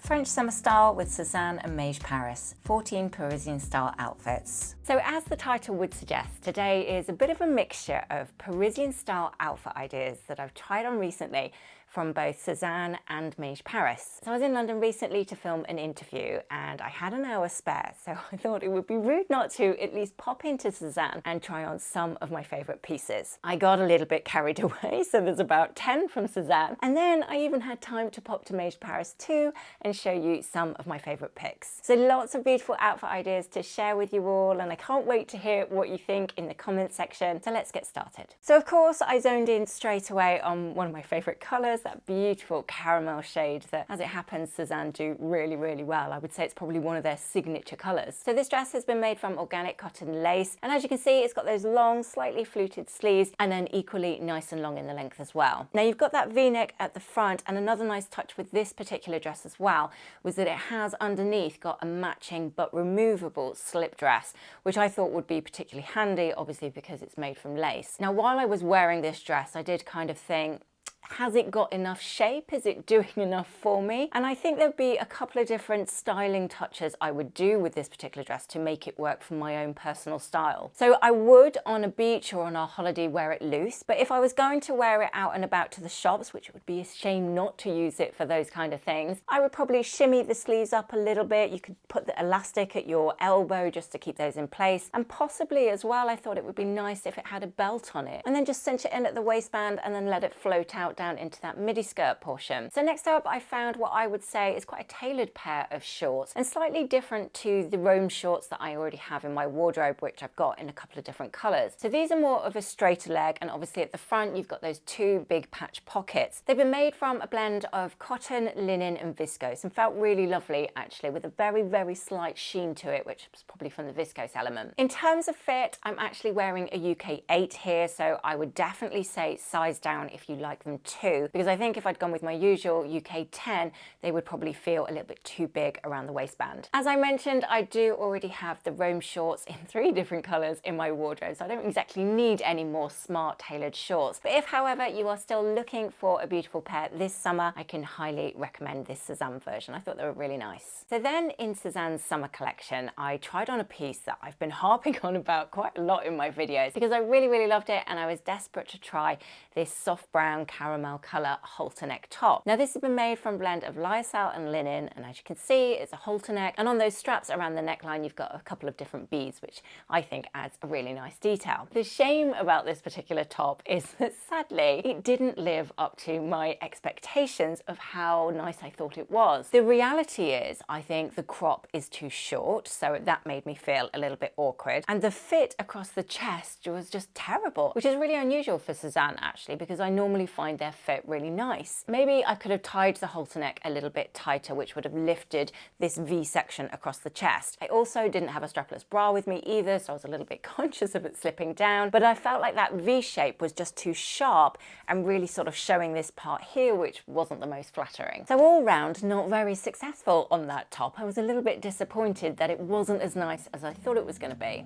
French summer style with Suzan and Maje Paris, 14 Parisian style outfits. So as the title would suggest, today is a bit of a mixture of Parisian style outfit ideas that I've tried on recently from both Suzan and Maje Paris. So I was in London recently to film an interview and I had an hour spare, so I thought it would be rude not to at least pop into Suzan and try on some of my favourite pieces. I got a little bit carried away, so there's about 10 from Suzan, and then I even had time to pop to Maje Paris too and show you some of my favourite picks. So lots of beautiful outfit ideas to share with you all, and I can't wait to hear what you think in the comments section, so let's get started. So of course I zoned in straight away on one of my favourite colours, that beautiful caramel shade that, as it happens, Suzan do really well. I would say it's probably one of their signature colours. So this dress has been made from organic cotton lace, and as you can see, it's got those long, slightly fluted sleeves and then equally nice and long in the length as well. Now you've got that V-neck at the front, and another nice touch with this particular dress as well was that it has underneath got a matching but removable slip dress, which I thought would be particularly handy, obviously because it's made from lace. Now while I was wearing this dress, I did kind of think, has it got enough shape? Is it doing enough for me? And I think there'd be a couple of different styling touches I would do with this particular dress to make it work for my own personal style. So I would on a beach or on a holiday wear it loose, but if I was going to wear it out and about to the shops, which it would be a shame not to use it for those kind of things, I would probably shimmy the sleeves up a little bit. You could put the elastic at your elbow just to keep those in place. And possibly as well, I thought it would be nice if it had a belt on it, and then just cinch it in at the waistband and then let it float out down into that midi skirt portion. So next up I found what I would say is quite a tailored pair of shorts, and slightly different to the Rome shorts that I already have in my wardrobe, which I've got in a couple of different colours. So these are more of a straighter leg, and obviously at the front you've got those two big patch pockets. They've been made from a blend of cotton, linen and viscose, and felt really lovely actually, with a very slight sheen to it, which was probably from the viscose element. In terms of fit, I'm actually wearing a UK 8 here, so I would definitely say size down if you like them too, because I think if I'd gone with my usual UK 10, they would probably feel a little bit too big around the waistband. As I mentioned, I do already have the Rome shorts in 3 different colours in my wardrobe, so I don't exactly need any more smart tailored shorts. But if, however, you are still looking for a beautiful pair this summer, I can highly recommend this Suzan version. I thought they were really nice. So then in Suzan's summer collection, I tried on a piece that I've been harping on about quite a lot in my videos because I really loved it, and I was desperate to try this soft brown caramel colour halter neck top. Now this has been made from a blend of lyocell and linen, and as you can see, it's a halter neck, and on those straps around the neckline you've got a couple of different beads, which I think adds a really nice detail. The shame about this particular top is that sadly it didn't live up to my expectations of how nice I thought it was. The reality is I think the crop is too short, so that made me feel a little bit awkward, and the fit across the chest was just terrible, which is really unusual for Suzan actually, because I normally find their fit really nice. Maybe I could have tied the halter neck a little bit tighter, which would have lifted this V section across the chest. I also didn't have a strapless bra with me either, so I was a little bit conscious of it slipping down, but I felt like that V shape was just too sharp and really sort of showing this part here, which wasn't the most flattering. So all round, not very successful on that top. I was a little bit disappointed that it wasn't as nice as I thought it was going to be.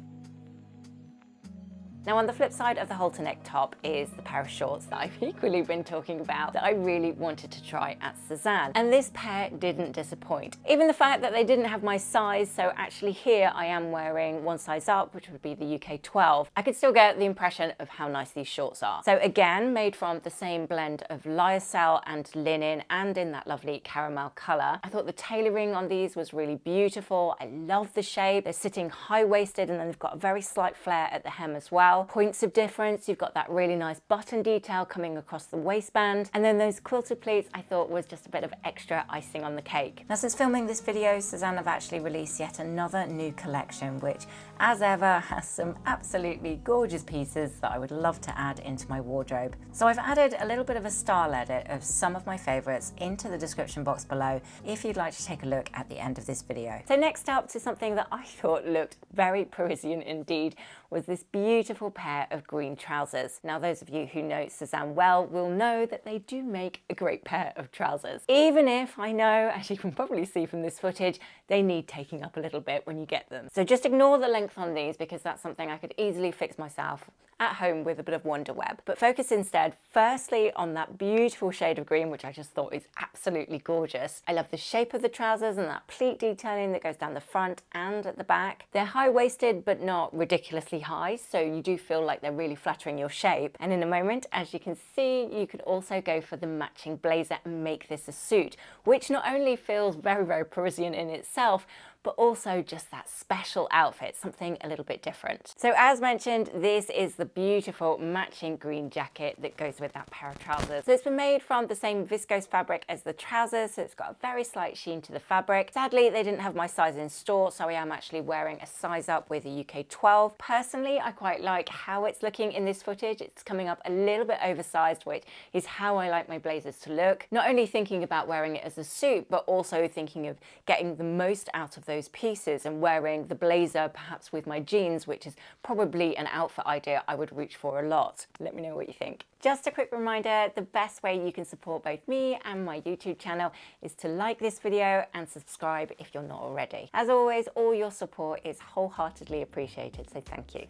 Now on the flip side of the halter neck top is the pair of shorts that I've equally been talking about that I really wanted to try at Suzan, and this pair didn't disappoint. Even the fact that they didn't have my size, so actually here I am wearing one size up, which would be the UK 12, I could still get the impression of how nice these shorts are. So again, made from the same blend of lyocell and linen, and in that lovely caramel colour. I thought the tailoring on these was really beautiful. I love the shape. They're sitting high-waisted, and then they've got a very slight flare at the hem as well. Points of difference, you've got that really nice button detail coming across the waistband, and then those quilted pleats I thought was just a bit of extra icing on the cake. Now since filming this video, Suzan have actually released yet another new collection, which as ever has some absolutely gorgeous pieces that I would love to add into my wardrobe. So I've added a little bit of a style edit of some of my favourites into the description box below if you'd like to take a look at the end of this video. So next up to something that I thought looked very Parisian indeed was this beautiful pair of green trousers. Now those of you who know Suzan well will know that they do make a great pair of trousers. Even if I know, as you can probably see from this footage, they need taking up a little bit when you get them. So just ignore the length on these because that's something I could easily fix myself at home with a bit of wonder web. But focus instead firstly on that beautiful shade of green, which I just thought is absolutely gorgeous. I love the shape of the trousers and that pleat detailing that goes down the front and at the back. They're high-waisted but not ridiculously high, so you do feel like they're really flattering your shape. And in a moment, as you can see, you could also go for the matching blazer and make this a suit, which not only feels very, very Parisian in itself, but also just that special outfit, something a little bit different. So as mentioned, this is the beautiful matching green jacket that goes with that pair of trousers. So it's been made from the same viscose fabric as the trousers, so it's got a very slight sheen to the fabric. Sadly, they didn't have my size in store, so I am actually wearing a size up with a UK 12. Personally, I quite like how it's looking in this footage. It's coming up a little bit oversized, which is how I like my blazers to look. Not only thinking about wearing it as a suit, but also thinking of getting the most out of those pieces and wearing the blazer perhaps with my jeans, which is probably an outfit idea I would reach for a lot. Let me know what you think. Just a quick reminder, the best way you can support both me and my YouTube channel is to like this video and subscribe if you're not already. As always, all your support is wholeheartedly appreciated, so thank you.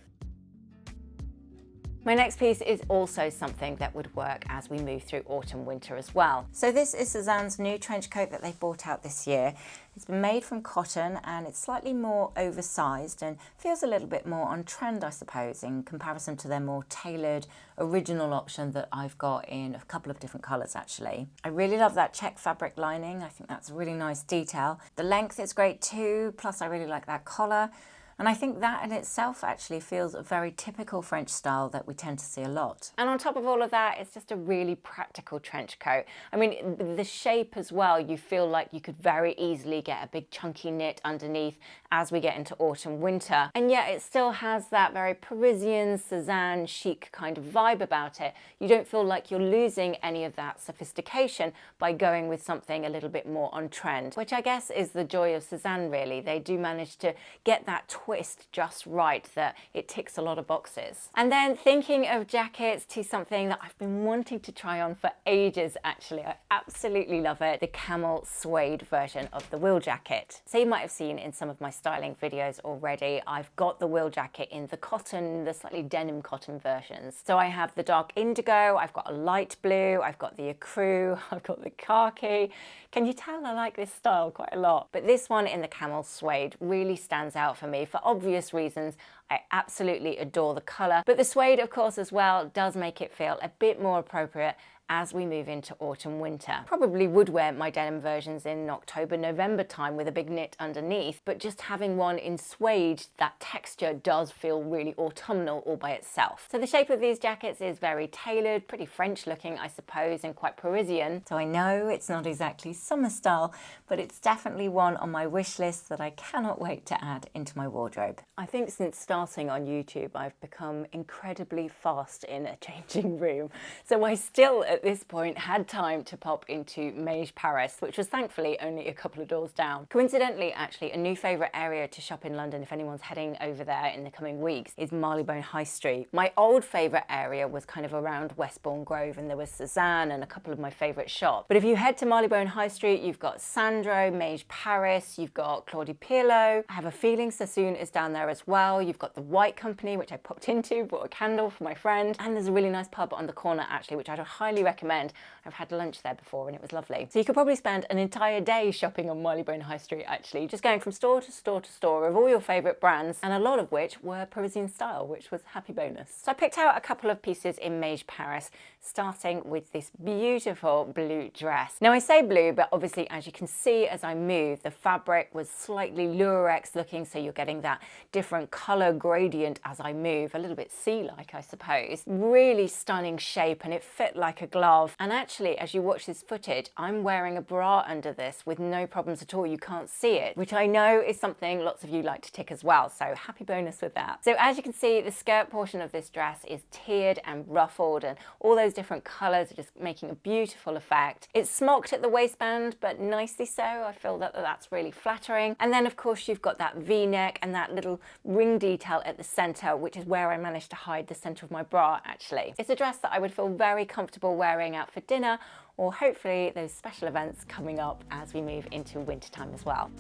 My next piece is also something that would work as we move through autumn winter as well. So this is Suzan's new trench coat that they brought out this year. It's been made from cotton and it's slightly more oversized and feels a little bit more on trend, I suppose, in comparison to their more tailored original option that I've got in a couple of different colours actually. I really love that check fabric lining. I think that's a really nice detail. The length is great too, plus I really like that collar. And I think that in itself actually feels a very typical French style that we tend to see a lot. And on top of all of that, it's just a really practical trench coat. I mean, the shape as well, you feel like you could very easily get a big chunky knit underneath as we get into autumn winter. And yet it still has that very Parisian, Suzan chic kind of vibe about it. You don't feel like you're losing any of that sophistication by going with something a little bit more on trend, which I guess is the joy of Suzan really. They do manage to get that twist just right, that it ticks a lot of boxes. And then thinking of jackets to something that I've been wanting to try on for ages actually. I absolutely love it, the camel suede version of the Will jacket. So you might have seen in some of my styling videos already, I've got the Will jacket in the cotton, the slightly denim cotton versions. So I have the dark indigo, I've got a light blue, I've got the ecru, I've got the khaki. Can you tell I like this style quite a lot? But this one in the camel suede really stands out for me for obvious reasons. I absolutely adore the colour, but the suede of course as well does make it feel a bit more appropriate as we move into autumn winter. Probably would wear my denim versions in October, November time with a big knit underneath, but just having one in suede, that texture does feel really autumnal all by itself. So the shape of these jackets is very tailored, pretty French looking I suppose, and quite Parisian. So I know it's not exactly summer style, but it's definitely one on my wish list that I cannot wait to add into my wardrobe. I think since starting on YouTube, I've become incredibly fast in a changing room. So I still at this point had time to pop into Maje Paris, which was thankfully only a couple of doors down. Coincidentally, actually, a new favourite area to shop in London if anyone's heading over there in the coming weeks is Marylebone High Street. My old favourite area was kind of around Westbourne Grove, and there was Suzan and a couple of my favourite shops. But if you head to Marylebone High Street, you've got Sandro, Maje Paris, you've got Claudie Pierlot. I have a feeling Sassoon is down there as well. You've got the White Company, which I popped into, bought a candle for my friend, and there's a really nice pub on the corner actually, which I'd highly recommend. I've had lunch there before and it was lovely. So you could probably spend an entire day shopping on Marylebone High Street actually, just going from store to store to store of all your favourite brands, and a lot of which were Parisian style, which was happy bonus. So I picked out a couple of pieces in Maje Paris, starting with this beautiful blue dress. Now I say blue, but obviously as you can see as I move, the fabric was slightly lurex looking, so you're getting that different colour gradient as I move, a little bit sea-like I suppose. Really stunning shape, and it fit like a glove. And actually, as you watch this footage, I'm wearing a bra under this with no problems at all. You can't see it, which I know is something lots of you like to tick as well. So happy bonus with that. So as you can see, the skirt portion of this dress is tiered and ruffled, and all those different colours are just making a beautiful effect. It's smocked at the waistband, but nicely so. I feel that that's really flattering. And then of course you've got that V-neck and that little ring detail at the centre, which is where I managed to hide the centre of my bra actually. It's a dress that I would feel very comfortable wearing out for dinner, or hopefully those special events coming up as we move into wintertime as well.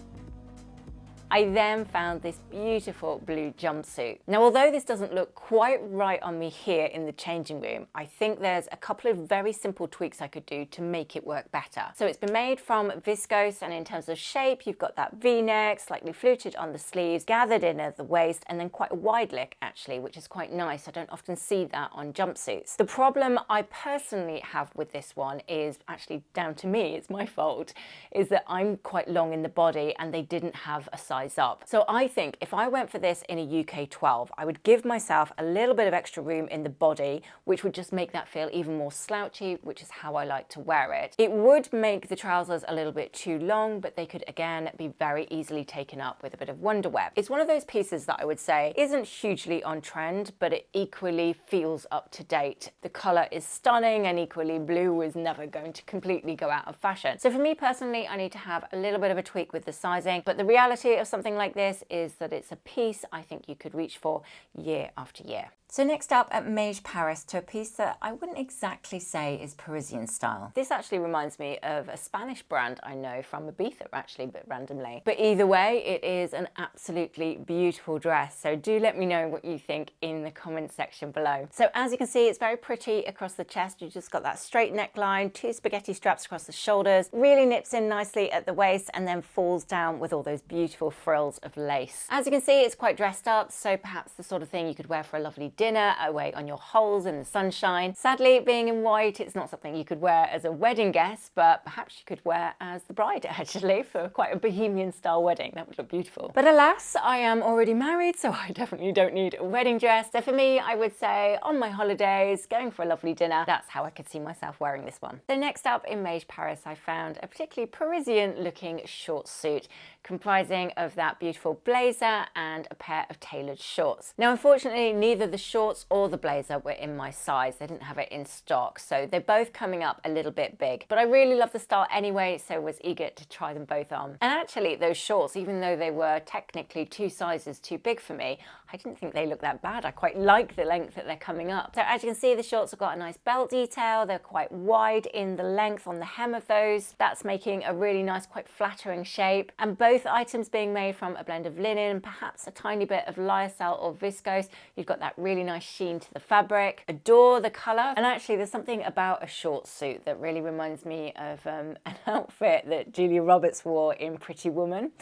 I then found this beautiful blue jumpsuit. Now, although this doesn't look quite right on me here in the changing room, I think there's a couple of very simple tweaks I could do to make it work better. So it's been made from viscose, and in terms of shape, you've got that V-neck, slightly fluted on the sleeves, gathered in at the waist, and then quite a wide lick actually, which is quite nice. I don't often see that on jumpsuits. The problem I personally have with this one is actually down to me, it's my fault, is that I'm quite long in the body and they didn't have a size up. So I think if I went for this in a UK 12, I would give myself a little bit of extra room in the body, which would just make that feel even more slouchy, which is how I like to wear it. It would make the trousers a little bit too long, but they could again be very easily taken up with a bit of wonderweb. It's one of those pieces that I would say isn't hugely on trend, but it equally feels up to date. The colour is stunning, and equally blue is never going to completely go out of fashion. So for me personally, I need to have a little bit of a tweak with the sizing, but the reality of something like this is that it's a piece I think you could reach for year after year. So next up at Maje Paris, to a piece that I wouldn't exactly say is Parisian style. This actually reminds me of a Spanish brand I know from Ibiza actually, but randomly. But either way, it is an absolutely beautiful dress. So do let me know what you think in the comments section below. So as you can see, it's very pretty across the chest. You just got that straight neckline, two spaghetti straps across the shoulders, really nips in nicely at the waist, and then falls down with all those beautiful frills of lace. As you can see, it's quite dressed up, so perhaps the sort of thing you could wear for a lovely dinner away on your holes in the sunshine. Sadly, being in white, it's not something you could wear as a wedding guest, but perhaps you could wear as the bride actually for quite a bohemian style wedding. That would look beautiful. But alas, I am already married, so I definitely don't need a wedding dress. So for me, I would say on my holidays, going for a lovely dinner, that's how I could see myself wearing this one. So next up in Maje Paris, I found a particularly Parisian looking short suit comprising of that beautiful blazer and a pair of tailored shorts. Now, unfortunately, neither the shorts or the blazer were in my size. They didn't have it in stock, so they're both coming up a little bit big. But I really love the style anyway, so was eager to try them both on. And actually, those shorts, even though they were technically 2 sizes too big for me, I didn't think they looked that bad. I quite like the length that they're coming up. So as you can see, the shorts have got a nice belt detail. They're quite wide in the length on the hem of those. That's making a really nice, quite flattering shape. And both items being made from a blend of linen, perhaps a tiny bit of lyocell or viscose. You've got that really nice sheen to the fabric. Adore the colour. And actually, there's something about a short suit that really reminds me of an outfit that Julia Roberts wore in Pretty Woman.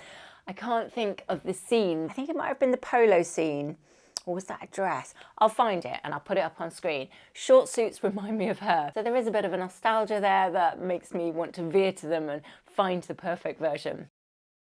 I can't think of the scene. I think it might have been the polo scene. Or was that a dress? I'll find it and I'll put it up on screen. Short suits remind me of her. So there is a bit of a nostalgia there that makes me want to veer to them and find the perfect version.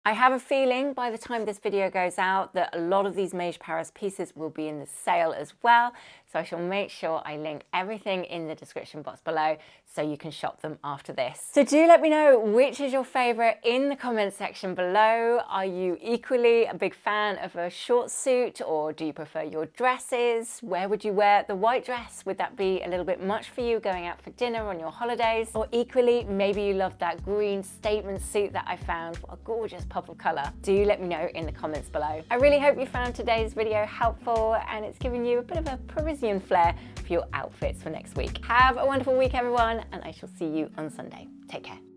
I have a feeling by the time this video goes out that a lot of these Maje Paris pieces will be in the sale as well, so I shall make sure I link everything in the description box below so you can shop them after this. So do let me know which is your favourite in the comments section below. Are you equally a big fan of a short suit, or do you prefer your dresses? Where would you wear the white dress? Would that be a little bit much for you going out for dinner on your holidays? Or equally, maybe you love that green statement suit that I found. What a gorgeous pop of colour. Do let me know in the comments below. I really hope you found today's video helpful and it's given you a bit of a Parisian flair for your outfits for next week. Have a wonderful week, everyone, and I shall see you on Sunday. Take care.